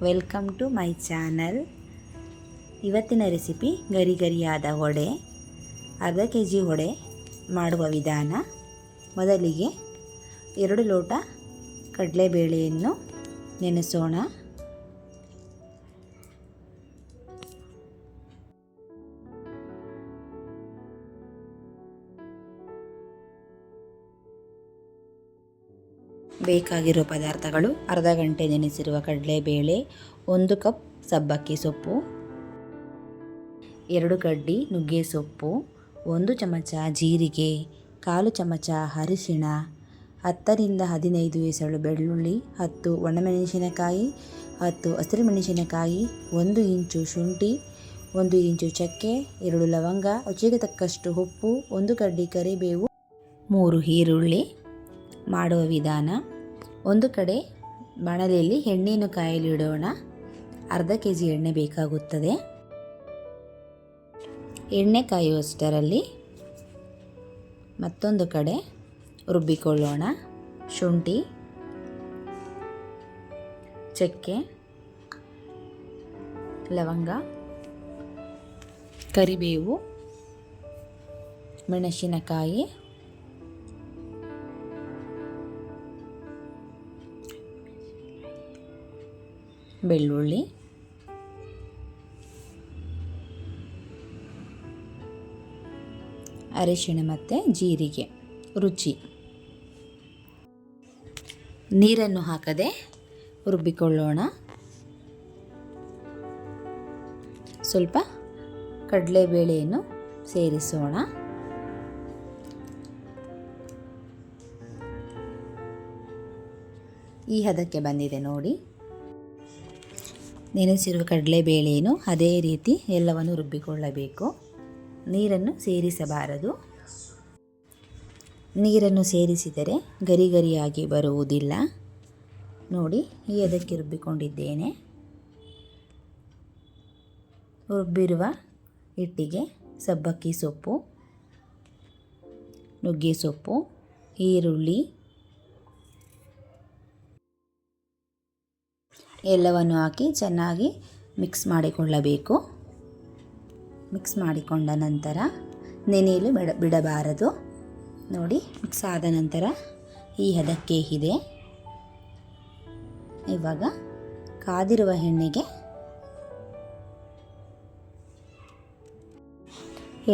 Welcome to my channel. ಇವತ್ತಿನ recipe ಗರಿ ಗರಿಯಾದ ವಡೆ. ಅರ್ಧ kg ವಡೆ ಮಾಡುವ ವಿಧಾನ. ಮೊದಲಿಗೆ 2 ಲೋಟ ಕಡಲೆಬೇಳೆಯನ್ನು ನೆನೆಸೋಣ. ಬೇಕಾಗಿರುವ ಪದಾರ್ಥಗಳು: ಅರ್ಧ ಗಂಟೆ ನೆನೆಸಿರುವ ಕಡಲೆಬೇಳೆ, 1 ಕಪ್ ಸಬ್ಬಕ್ಕಿ ಸೊಪ್ಪು, 2 ಕಡ್ಡಿ ನುಗ್ಗೆ ಸೊಪ್ಪು, 1 ಚಮಚ ಜೀರಿಗೆ, 1/4 ಚಮಚ ಅರಿಶಿಣ, 10 ರಿಂದ 15 ಎಸಳು ಬೆಳ್ಳುಳ್ಳಿ, 10 ಒಣಮೆಣಸಿನಕಾಯಿ, 10 ಹಸಿರುಮೆಣಸಿನಕಾಯಿ, 1 ಇಂಚು ಶುಂಠಿ, 1 ಇಂಚು ಚಕ್ಕೆ, 2 ಲವಂಗ, ರುಚಿಗೆ ತಕ್ಕಷ್ಟು ಉಪ್ಪು, 1 ಕಡ್ಡಿ ಕರಿಬೇವು, 3 ಈರುಳ್ಳಿ. ಮಾಡುವ ವಿಧಾನ: ಒಂದು ಕಡೆ ಬಾಣಲೆಯಲ್ಲಿ ಎಣ್ಣೆಯನ್ನು ಕಾಯಲಿಡೋಣ. ಅರ್ಧ kg ಎಣ್ಣೆ ಬೇಕಾಗುತ್ತದೆ. ಎಣ್ಣೆ ಕಾಯುವಷ್ಟರಲ್ಲಿ ಮತ್ತೊಂದು ಕಡೆ ರುಬ್ಬಿಕೊಳ್ಳೋಣ. ಶುಂಠಿ, ಚಕ್ಕೆ, ಲವಂಗ, ಕರಿಬೇವು, ಮೆಣಸಿನಕಾಯಿ, ಬೆಳ್ಳುಳ್ಳಿ, ಅರಿಶಿಣ ಮತ್ತು ಜೀರಿಗೆ ರುಚಿ. ನೀರನ್ನು ಹಾಕದೆ ರುಬ್ಬಿಕೊಳ್ಳೋಣ. ಸ್ವಲ್ಪ ಕಡಲೆಬೇಳೆಯನ್ನು ಸೇರಿಸೋಣ. ಈ ಹದಕ್ಕೆ ಬಂದಿದೆ ನೋಡಿ. ನೆನೆಸಿರುವ ಕಡಲೆಬೇಳೆಯನ್ನು ಅದೇ ರೀತಿ ಎಲ್ಲವನ್ನು ರುಬ್ಬಿಕೊಳ್ಳಬೇಕು. ನೀರನ್ನು ಸೇರಿಸಬಾರದು. ನೀರನ್ನು ಸೇರಿಸಿದರೆ ಗರಿ ಗರಿಯಾಗಿ ಬರುವುದಿಲ್ಲ. ನೋಡಿ, ಈ ಹದಕ್ಕೆ ರುಬ್ಬಿಕೊಂಡಿದ್ದೇನೆ. ರುಬ್ಬಿರುವ ಹಿಟ್ಟಿಗೆ ಸಬ್ಬಕ್ಕಿ ಸೊಪ್ಪು, ನುಗ್ಗೆ ಸೊಪ್ಪು, ಈರುಳ್ಳಿ ಎಲ್ಲವನ್ನು ಹಾಕಿ ಚೆನ್ನಾಗಿ ಮಿಕ್ಸ್ ಮಾಡಿಕೊಳ್ಳಬೇಕು. ಮಿಕ್ಸ್ ಮಾಡಿಕೊಂಡ ನಂತರ ನೆನೆಯಲು ಬಿಡಬಾರದು. ನೋಡಿ, ಮಿಕ್ಸ್ ಆದ ನಂತರ ಈ ಹದಕ್ಕೆ ಇದೆ. ಇವಾಗ ಕಾದಿರುವ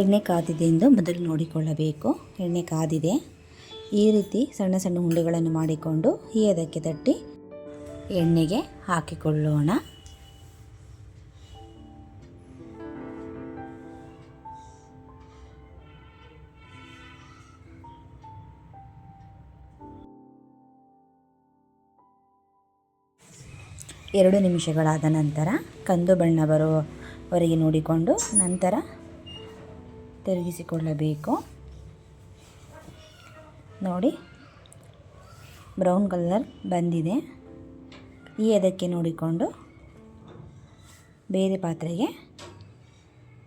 ಎಣ್ಣೆ ಕಾದಿದೆ ಎಂದು ಮೊದಲು ನೋಡಿಕೊಳ್ಳಬೇಕು. ಎಣ್ಣೆ ಕಾದಿದೆ. ಈ ರೀತಿ ಸಣ್ಣ ಸಣ್ಣ ಉಂಡೆಗಳನ್ನು ಮಾಡಿಕೊಂಡು ಈ ಹದಕ್ಕೆ ತಟ್ಟಿ ಎಣ್ಣೆಗೆ ಹಾಕಿಕೊಳ್ಳೋಣ. ಎರಡು ನಿಮಿಷಗಳಾದ ನಂತರ ಕಂದು ಬಣ್ಣ ಬರುವವರೆಗೆ ನೋಡಿಕೊಂಡು ನಂತರ ತಿರುಗಿಸಿಕೊಳ್ಳಬೇಕು. ನೋಡಿ, ಬ್ರೌನ್ ಕಲರ್ ಬಂದಿದೆ. ಈ ಹದಕ್ಕೆ ನೋಡಿಕೊಂಡು ಬೇರೆ ಪಾತ್ರೆಗೆ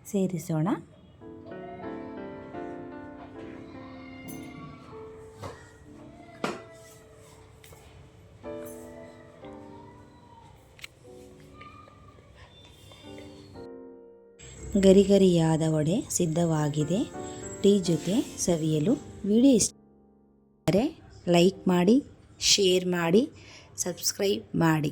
ಸೇರಿಸೋಣ. ಗರಿ ಗರಿಯಾದ ವಡೆ ಸಿದ್ಧವಾಗಿದೆ. ಟೀ ಜೊತೆ ಸವಿಯಲು. ವಿಡಿಯೋ ಇಷ್ಟ ಆದರೆ ಲೈಕ್ ಮಾಡಿ, ಶೇರ್ ಮಾಡಿ, ಸಬ್ಸ್ಕ್ರೈಬ್ ಮಾಡಿ.